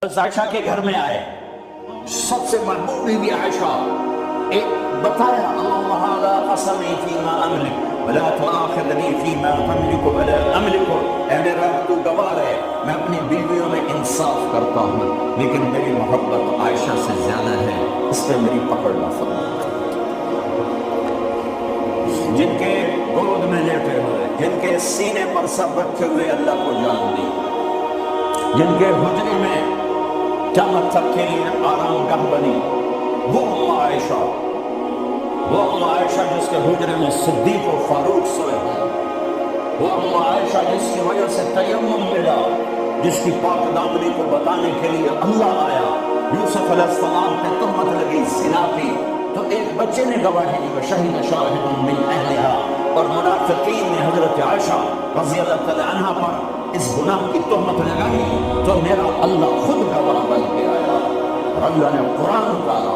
عائشہ کے گھر میں آئے، سب سے محبوب بیوی عائشہ، ایک بتایا اللہم لا قسمی فیما املک ولا تؤاخذنی فیما تملک ولا املک، اے میرا تو گواہ ہے میں اپنی بیویوں میں انصاف کرتا ہوں لیکن میری محبت عائشہ سے زیادہ ہے، اس پہ میری پکڑ نہ فرما۔ جن کے گود میں لیٹے ہوئے، جن کے سینے پر سر رکھے ہوئے اللہ کو جان دی، جن کے حجرے میں قیامت تک کے لیے آرام گاہ بنی، وہ ام عائشہ، وہ ام عائشہ جس کے حجرے میں صدیق و فاروق سوئے ہیں، وہ ام عائشہ جس کی وجہ سے تیمم ملا، جس کی پاک دامنی کو بتانے کے لیے اللہ آیا، یوسف علیہ السلام پہ تہمت لگی زنا کی تو ایک بچے نے گواہی دی وشہد شاہد من اہلہا، اور منافقین نے حضرت عائشہ رضی اللہ تعالی عنہ پر اس گناہ کی تہمت لگائی تو میرا اللہ خود گواہ بن کے آیا اور اللہ نے قرآن اتارا،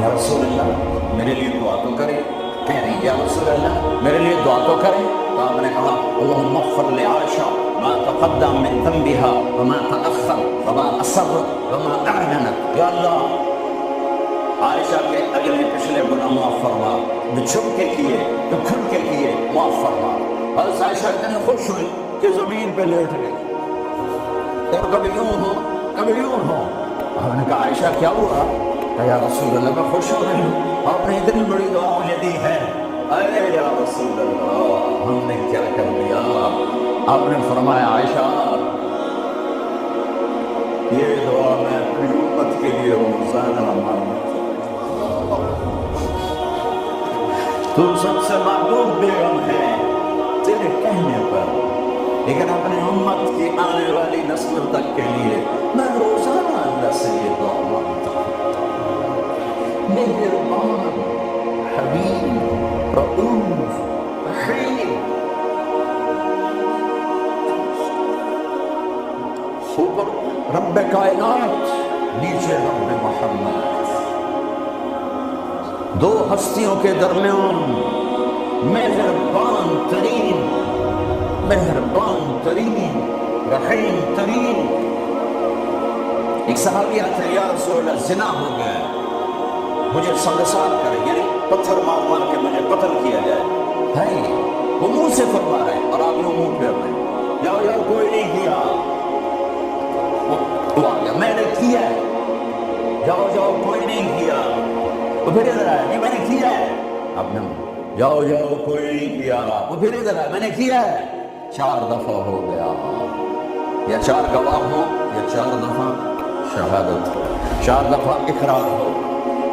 یا رسول اللہ میرے لیے دعا تو کرے، کہہ رہی یا رسول اللہ میرے لیے دعا تو کرے، تو آپ نے کہا اللہم اغفر لعائشہ ما تقدم من ذنبها وما تأخر وما أسرت وما أعلنت، یا اللہ عائشہ کے اگلے پچھلے گناہ معاف فرما، جو چھپ کے کیے جو کھل کے کیے معاف فرما۔ حضرت عائشہ اتنی خوش ہوئی کہ زمین پہ لیٹ گئی، اور کبھی یوں ہو کبھی یوں ہو۔ آپ نے کہا عائشہ کیا ہوا؟ کہ یا رسول اللہ میں خوش ہو رہی ہوں، آپ نے اتنی بڑی دعا مجھے دی ہے۔ ارے یا رسول اللہ ہم نے کیا کر دیا؟ آپ نے فرمایا عائشہ یہ دعا میں اپنی امت کے لیے روزانہ مانگتا ہوں، تو سب سے محبوب بیگم ہے تیرے کہنے پر، لیکن اپنی امت کی آنے والی نسل تک کے لیے میں روزانہ اللہ سے یہ دعا مانگتا ہوں، مہربان حبیب رؤوف رحیم، اوپر رب کائنات نیچے رب محمد، دو ہستیوں کے درمیان مہربان ترین رحیم ترین۔ ایک صحابی آتے ہیں یا رسول اللہ زنا ہو گیا ہے، مجھے سنگسار کرے، یعنی پتھر مار مار کے مجھے قتل کیا جائے، ہے وہ منہ سے فرما رہے اور آپ یوں منہ پھیر رہے ہیں، جاؤ کوئی نہیں کیا، وہ آ گیا میں نے کیا ہے، جاؤ کوئی نہیں کیا، وہ پھر ادھر آیا نہیں میں نے کیا ہے، آپ نے جاؤ کوئی نہیں کیا، وہ پھر ادھر آیا میں نے کیا ہے، 4 دفعہ ہو گیا، یا 4 گواہ ہو یا 4 دفعہ شہادت ہو، 4 دفعہ اقرار ہو،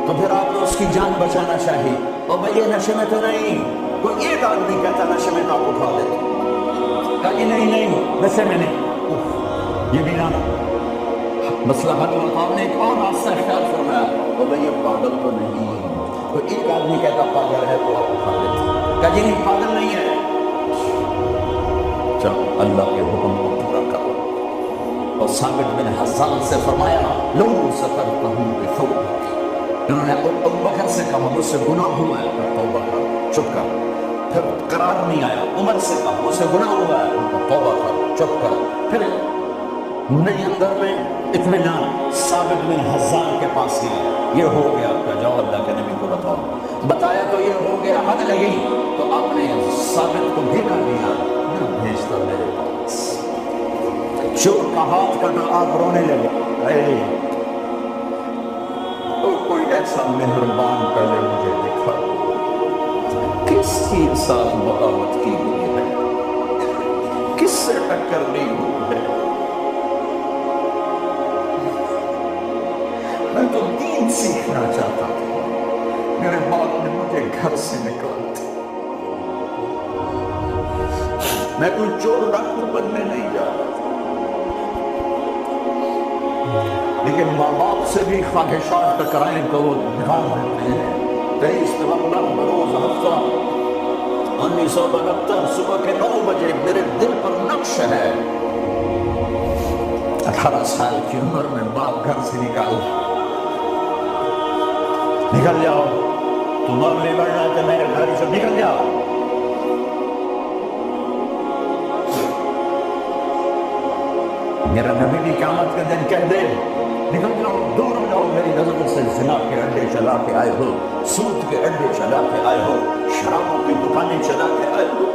تو پھر آپ نے اس کی جان بچانا چاہیے، اور بھئی یہ نشے میں تو نہیں، کوئی ایک آدمی کہتا نشے میں تو آپ اٹھا دیتے، کہا کہ نہیں نشے میں نہیں، یہ بھی نہ مسئلہ حل ہوتا، آپ نے ایک اور راستہ اختیار فرمایا، اور بھئی یہ پاگل تو نہیں، کوئی ایک آدمی کہتا پاگل ہے تو آپ اٹھا دیتے، کہا جی نہیں پاگل نہیں ہے، چلو اللہ کے حکم کو پورا کرو، اور ثابت بن حسان سے فرمایا لو سترتہ بثوبک، انہوں نے ابو بکر سے کہا مجھ سے گناہ ہوا ہے، پھر توبہ کر چپ کر، پھر قرار نہیں آیا، عمر سے کہا مجھ سے گناہ ہوا ہے، توبہ کر چپ کر، پھر نہیں اندر میں اطمینان ثابت بن حسان کے پاس گیا، یہ ہو گیا آپ کا، جاؤ اللہ کے نبی کو بتایا تو یہ ہو گیا، حد لگی تو آپ نے ثابت کو بھیجا دیا، بھیجتا میرے پاس، چور کا ہاتھ کٹا آپ رونے لگے، تو کوئی ایسا مہربان پہلے مجھے دکھا، کس کی ساتھ بغاوت کی ہوئی ہے، کس سے ٹکر لی ہوئی ہے، میں تو دین سیکھنا چاہتا تھا، میرے باپ نے مجھے گھر سے نکال دیا، میں کوئی چور ڈاکو بننے نہیں جا رہا تھا، لیکن ماں باپ سے بھی خواہشات ٹکرائیں تو وہ نکال دیتے ہیں۔ 23 نومبر بروز ہفتہ 1972 صبح کے 9 بجے میرے دل پر نقش ہے، 18 سال کی عمر میں باپ گھر سے نکل جاؤ، تم اب لے بڑھنا تو میرے گھر سے نکل جاؤ، میرا نبی بھی قیامت کے دن کہہ دے نکل جاؤ، دور ہو جاؤ میری نظر سے، زنا کے اڈے چلا کے آئے ہو، سود کے اڈے چلا کے آئے ہو، شرابوں کی دکانیں چلا کے آئے ہو،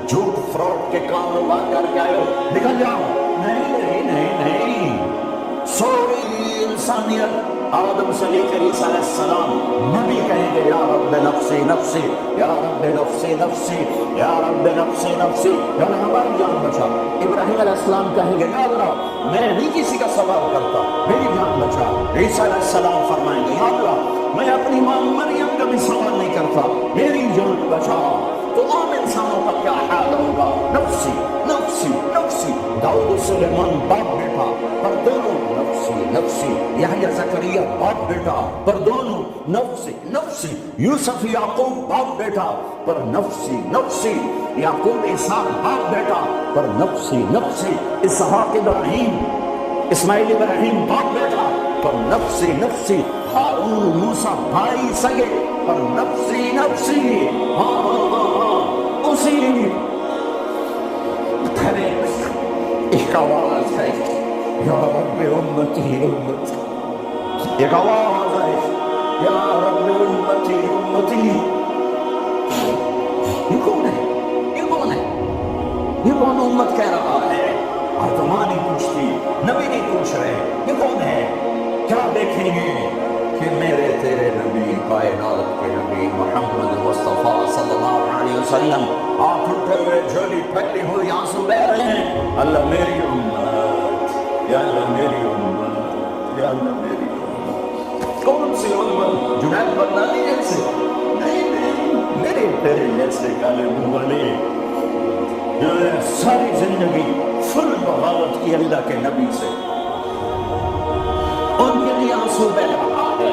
جھوٹ فراڈ کے کاروبار کر کے آئے ہو، نکل جاؤ۔ نہیں نہیں نہیں نہیں، سوری انسانیت آدم سے لے کر عیسیٰ علیہ السلام نبی کہیں گے یا رب نفسی نفسی، یا رب نفسی نفسی، یا رب نفسی نفسی، یا اللہ ہماری جان بچا۔ ابراہیم علیہ السلام کہیں گے یا اللہ میں نہیں کسی کا سوال کرتا، میری جان بچا۔ عیسیٰ علیہ السلام فرمائیں گے یا اللہ میں اپنی ماں مریم کا بھی سوال نہیں کرتا، میری جان بچا۔ تو عام انسانوں کا کیا حال ہوگا؟ نفسی نفسی نفسی۔ داؤد سلیمان باپ بیٹا پر دونوں نفسی نفسی، یحییٰ زکریا باپ بیٹا پر دونوں نفسی نفسی، یوسف یعقوب باپ بیٹا پر نفسی نفسی، یعقوب اسحاق باپ بیٹا پر نفسی نفسی، اسحاق ابراہیم اسماعیل ابراہیم باپ بیٹا پر نفسی نفسی، ہارون موسیٰ بھائی سگے پر نفسی نفسی۔ اسی ایک آواز ہے یا رب امتی امتی، ایک آواز ہے یا رب امتی امتی۔ یہ کون ہے؟ یہ کون ہے؟ یہ کون امت کہہ رہا ہے؟ آتما نہیں پوچھتی، نبی نہیں پوچھ رہے، یہ کون ہے؟ کیا دیکھیں گے کہ میرے تیرے نبی کائنات کے نبی محمد مصطفیٰ صلی اللہ علیہ وسلم آنکھ اٹھے ہوئے جھولی پھیلی ہوئی آنسو بہہ رہے ہیں، اللہ میری امت، یا اللہ میری امت، یا اللہ میری امت۔ کون سی امت؟ جنید بغدادی جیسے؟ نہیں نہیں، میرے تیرے جیسے کالے منہ والے جو ہے ساری زندگی فل بغاوت کی اللہ کے نبی سے، ان کے لیے آنسو بہہ رہا ہے۔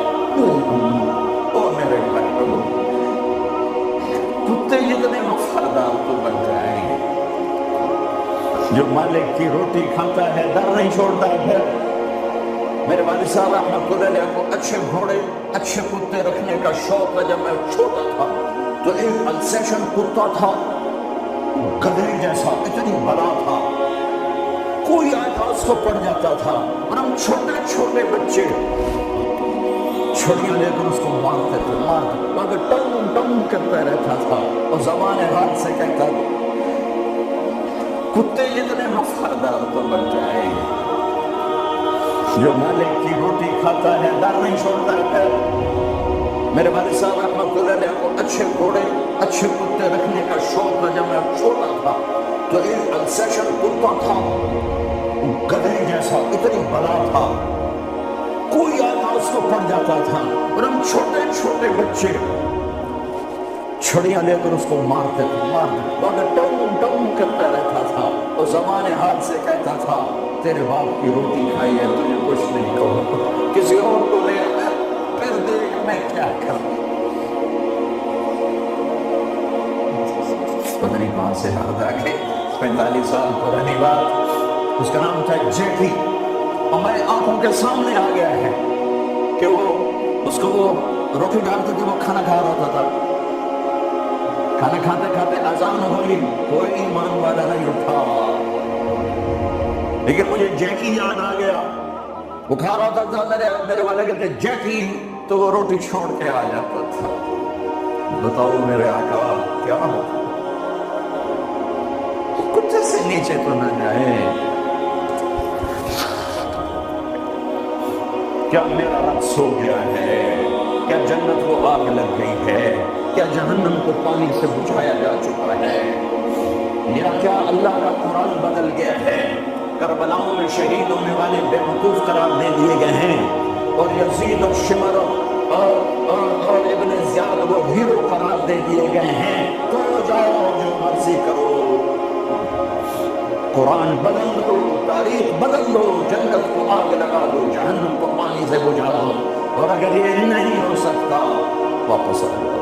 او میرے بھائیو، کتے جتنے وفادار تو بن جائیں، جو مالک کی روٹی کھاتا ہے در نہیں چھوڑتا ہے۔ پھر میرے والد صاحب رحمۃ اللہ علیہ کو اچھے گھوڑے اچھے کتے رکھنے کا شوق تھا۔ جب میں چھوٹا تھا تو ایک السیشن کتا تھا، گدھے جیسا، اتنی بڑا تھا، کوئی آتا اس کو پڑ جاتا تھا، اور ہم چھوٹے چھوٹے بچے چھڑیاں لے کر اس کو مارتے تھے، مگر ٹم ٹم کرتا رہتا تھا اور زبان ہاتھ سے کہتا تھا کتے جتنے وفادار تو بن جائے، جو مالک کی روٹی کھاتا ہے در نہیں چھوڑتا ہے۔ پھر میرے والد صاحب رحمۃ اللہ علیہ کو اچھے گھوڑے اچھے کتے رکھنے کا شوق تھا۔ جب میں چھوٹا تھا تو ایک السیشن کتا تھا، گدھے جیسا، اتنی بڑا تھا، کوئی آتا اس کو پڑ جاتا تھا، اور ہم چھوٹے چھوٹے بچے چھڑیاں لے کر اس کو مارتے تھے، مگر ٹم ٹم کرتا رہتا تھا اور زبان ہاتھ سے کہتا تھا تیرے باپ کی روٹی کھائی ہے، تجھے کچھ نہیں کہو، کسی اور کو لے پھر دیکھ میں کیا کروں۔ پتہ نہیں کہاں سے یاد آ گئے، 45 سال پرانی بات، اس کا نام تھا جیکی، اور میرے آنکھوں کے سامنے آ گیا ہے کہ وہ اس کو وہ روٹی ڈالتے تھے، وہ کھانا کھا رہا تھا، کھانا کھاتے کھاتے اذان ہوئی، کوئی ایمان والا نہیں اٹھا، لیکن مجھے جیکی یاد آ گیا، وہ کھا رہا تھا، میرے والے کہتے جیکی، تو وہ روٹی چھوڑ کے آ جاتا تھا۔ بتاؤ میرے آقا کیا ہوتا، کتے سے نیچے تو نہ جائے، کیا میرا رب سو گیا ہے؟ کیا جنت کو آگ لگ گئی ہے؟ کیا جہنم کو پانی سے بجھایا جا چکا ہے؟ یا کیا اللہ کا قرآن بدل گیا ہے؟ کربلاؤں میں شہید ہونے والے بے وقوف قرار دے دیے گئے ہیں، اور یزید اور شمر اور ابن زیاد وہ ہیرو قرار دے دیے گئے ہیں۔ تو جاؤ جو مرضی کرو، قرآن بدل دو، تاریخ بدل دو، جنت کو آگ لگا دو، جہنم کو پانی سے بجھا دو، اور اگر یہ نہیں ہو سکتا واپس آ جاؤ،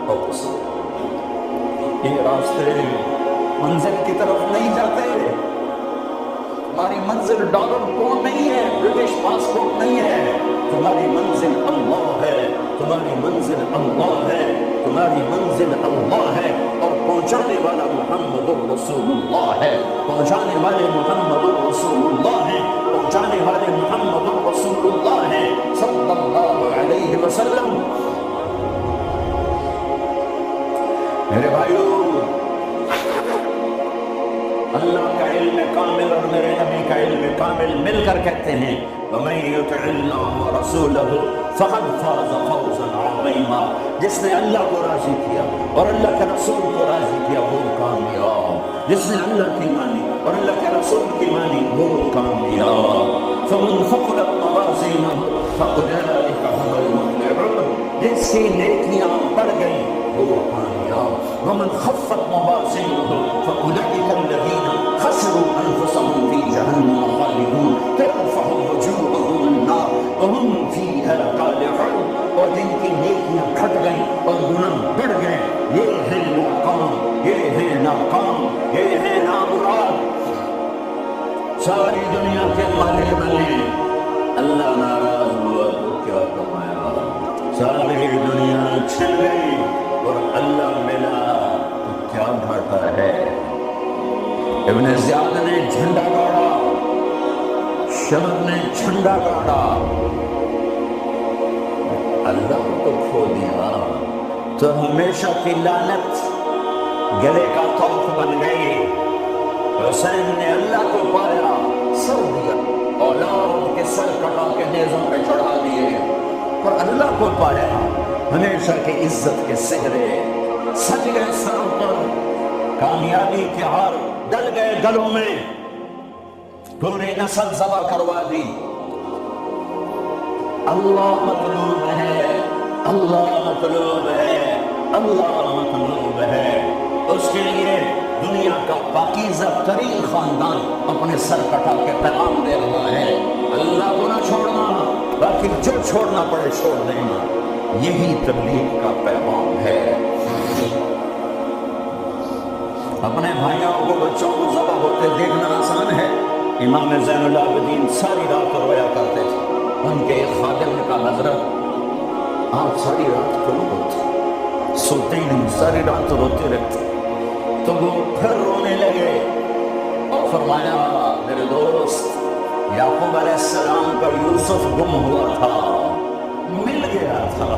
واپس آ جاؤ۔ یہ راستے منزل کی طرف نہیں جاتے، تمہاری منزل ڈالر کوڈ نہیں ہے، برٹش پاسپورٹ نہیں ہے، تمہاری منزل اللہ ہے، تمہاری منزل اللہ ہے، تمہاری منزل اللہ ہے، اور پہنچانے والا محمد الرسول اللہ ہے، پہنچانے والے محمد الرسول اللہ وسلم. میرے بھائیوں، اللہ کا علم کامل اور میرے نبی کا علم کامل مل کر کہتے ہیں وَمَن يُطِعِ اللَّهَ وَرَسُولَهُ فَقَدْ فَازَ فَوْزًا عَظِيمًا. جس نے اللہ کو راضی کیا اور اللہ کے رسول کو راضی کیا وہ کامیاب. جس نے اللہ کی مانی اور اللہ کے رسول کی مانی وہ کامیاب. فَمَنْ ثَقُلَتْ مَوَازِينُهُ فَأُولَئِكَ هُمُ الْمُفْلِحُونَ. جس کی نیکیاں بڑھ گئیں وہ کامیاب. وَمَنْ خَفَّتْ مَوَازِينُهُ فَأُولَئِكَ الَّذِينَ خَسِرُوا أَنفُسَهُمْ فِي جَهَنَّمَ خَالِدُونَ تَرْفَعُ وُجُوهَهُمُ النَّارُ وَهُمْ فِيهَا كَالِحُونَ. اور جن کی نیکیاں گھٹ گئیں اور گناہ بڑھ گئے یہ ہے ناکام، یہ ہے ناکام، یہ ہے نامراد. ساری دنیا کے مالک بنے، اللہ ناراض ہوا تو کیا کمایا. ساری دنیا چھن گئی اور اللہ ملا تو کیا گھاٹا ہے. ابن زیاد نے جھنڈا گاڑا، شمر نے جھنڈا گاڑا، اللہ کو کھو دیا تو ہمیشہ کی لعنت گلے کا طوق بن گئی. حسین نے اللہ کو پایا، سر دیا، اولاد کے سر کٹا کے نیزوں پہ چڑھا دیے، پر اللہ کو پایا. ہمیشہ کی عزت کے سہرے سج گئے سروں پر، کامیابی کے ہار ڈل گئے گلوں میں، پوری نسل ذبح کروا دی. اللہ مطلوب ہے، اللہ مطلوب ہے، اللہ مطلوب ہے. اس کے لیے دنیا کا پاکیزہ ترین خاندان اپنے سر کٹا کے پیغام دے رہا ہے اللہ کو نہ چھوڑنا، باقی جو چھوڑنا پڑے چھوڑ دینا. یہی تبلیغ کا پیغام ہے. اپنے بھائیوں کو بچوں کو ذبح ہوتے دیکھنا آسان ہے. امام زین العابدین ساری رات رویا کرتے تھے. ان کے ایک خادم نے کہا حضرت آپ ساری رات کیوں روتے، سوتے ہی نہیں، ساری رات روتے رہتے. تو وہ پھر رونے لگے اور فرمایا میرے دوست یعقوب علیہ السلام کا یوسف گم ہوا تھا، مل گیا تھا،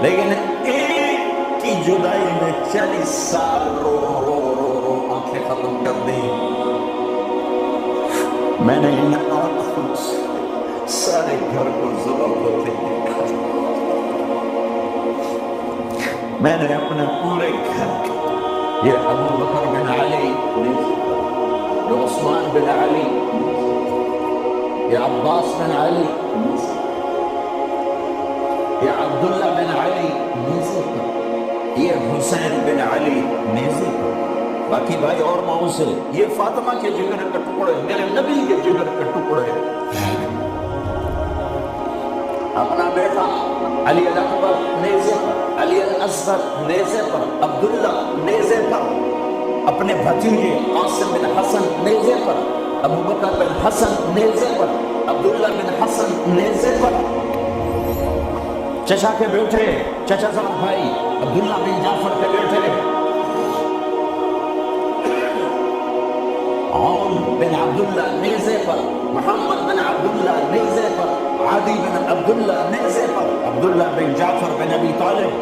لیکن ایک کی جدائی میں 40 سال رو رو رو رو آنکھیں ختم کر دی. میں نے ان آنکھوں سے سارے گھر کو ذبح ہوتے دیکھا. میں نے اپنے پورے گھر کے، یہ ابو بکر بن علی، یہ عثمان بن علی، یہ عباس بن علی، یہ عبداللہ بن علی نیزے پر، یہ حسین بن علی نیزے پر، باقی بھائی اور ماؤں سے. یہ فاطمہ کے جگر کے ٹکڑے، میرے نبی کے جگر کے ٹکڑے. اپنا بیٹا علی الاکبر نیزے پر، علی الاصغر نیزے پر، عبداللہ نیزے پر، اپنے بھتیجے قاسم بن حسن نیزے پر، ابو بکر بن حسن نیزے پر، عبداللہ بن حسن نیزے پر. چچا کے بیٹے، چچا زاد بھائی عبداللہ بن جعفر کے بیٹے عون بن عبداللہ نیزے پر، محمد بن عبداللہ نیزے پر، عادی بن عبداللہ نیزے پر، عبداللہ بن جعفر بن ابی طالب،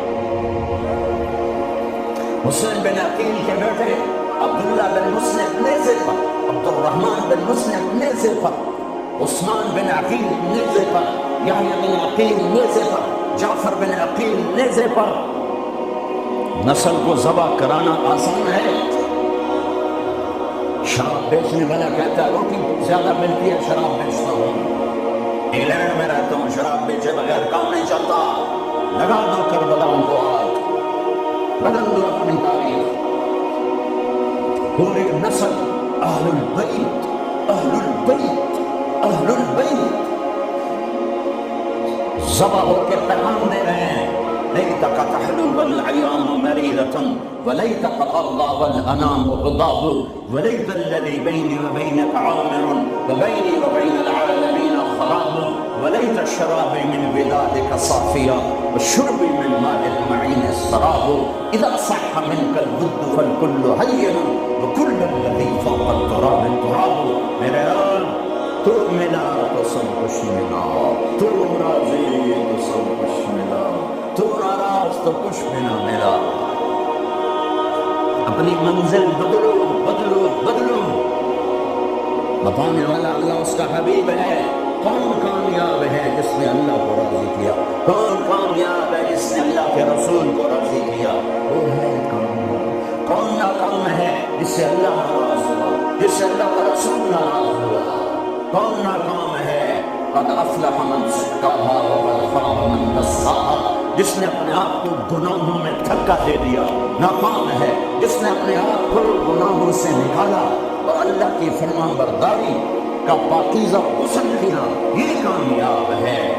حسین بن عقیل کے بیٹے عبداللہ بن مسلم نیزے پر، عبد الرحمن بن مسلم نیزے پر، عثمان بن عقیل نیزے پر، یحییٰ بن عقیل نیزے پر، جعفر بن عقیل نیزے پر. نسل کو ذبح کرانا آسان ہے. شراب بیچنے والا کہتا ہے روٹی زیادہ ملتی ہے شراب بیچتا ہوں. انگلینڈ میں رہتا ہوں، شراب بیچے بغیر کام نہیں چلتا. لگا دو کربلاؤں کو ہاتھ، بدل دو اپنی تاریخ. پوری نسل اہل البیت، اہل البیت، اہل البیت ذبح ہو کے پیغام دے رہے ہیں. لیتک تحلو والعیام مریرة ولیتک قضى والانام غضاب ولیت الذی بینی وبینک عامر وبینی وبین العالمین خراب وليت الشراب من ودادك صافيا والشرب من ماء المعين السراب إذا صح منك الود فالكل هين وكل الذي فوق التراب تراب. میرے رب تو ملا تو سب کچھ کچھ ملا، تو راضی تو سب کچھ ملا، تو ناراض تو کچھ بھی نہ ملا۔ اپنی منزل بدلو بدلو بدلو، بتانے والا اللہ اس کا حبیب ہے۔ کون کامیاب ہے جس نے اللہ کو راضی کیا؟ کون کامیاب ہے جس نے اللہ کے رسول کو راضی کیا؟ وہ ہے کامیاب۔ کون ناکام ہے جس سے اللہ ناراض ہوا، جس سے اللہ کا رسول ناراض ہوا؟ کون ناکام ہے؟ قد افلح من زکاہا وقد خاب من دساہا، جس نے اپنے آپ کو گناہوں میں دھکا دے دیا۔ ناکام ہے جس نے اپنے آپ کو گناہوں سے نکالا اور اللہ کی فرمان برداری کا پاکیزہ غسل کیا، یہ کامیاب ہے۔